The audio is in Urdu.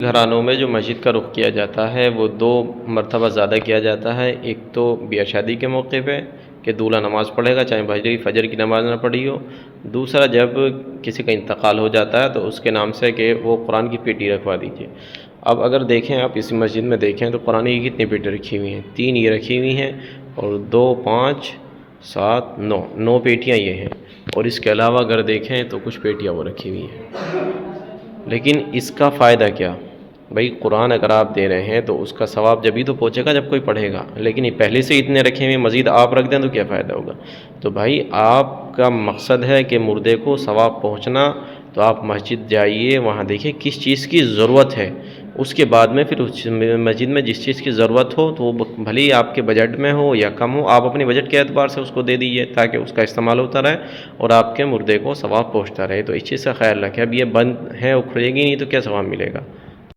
گھرانوں میں جو مسجد کا رخ کیا جاتا ہے وہ دو مرتبہ زیادہ کیا جاتا ہے۔ ایک تو بیاہ شادی کے موقع پہ کہ دولہا نماز پڑھے گا چاہے فجر کی نماز نہ پڑھی ہو۔ دوسرا جب کسی کا انتقال ہو جاتا ہے تو اس کے نام سے کہ وہ قرآن کی پیٹی رکھوا دیجیے۔ اب اگر دیکھیں آپ اس مسجد میں دیکھیں تو قرآن کی کتنی پیٹی رکھی ہوئی ہیں؟ 3 یہ رکھی ہوئی ہیں اور 2 5 7 9 پیٹیاں یہ ہیں، اور اس کے علاوہ اگر دیکھیں تو کچھ پیٹیاں وہ رکھی ہوئی ہیں۔ لیکن اس کا فائدہ کیا؟ بھائی قرآن اگر آپ دے رہے ہیں تو اس کا ثواب جبھی تو پہنچے گا جب کوئی پڑھے گا، لیکن یہ پہلے سے اتنے رکھے ہوئے مزید آپ رکھ دیں تو کیا فائدہ ہوگا؟ تو بھائی آپ کا مقصد ہے کہ مردے کو ثواب پہنچنا، تو آپ مسجد جائیے، وہاں دیکھیں کس چیز کی ضرورت ہے، اس کے بعد میں پھر اس مسجد میں جس چیز کی ضرورت ہو تو وہ بھلے ہی آپ کے بجٹ میں ہو یا کم ہو، آپ اپنے بجٹ کے اعتبار سے اس کو دے دیجیے تاکہ اس کا استعمال ہوتا رہے اور آپ کے مردے کو ثواب پہنچتا رہے۔ تو اس چیز کا خیال رکھیں، اب یہ بند ہے اور کھلے گی نہیں تو کیا ثواب ملے گا؟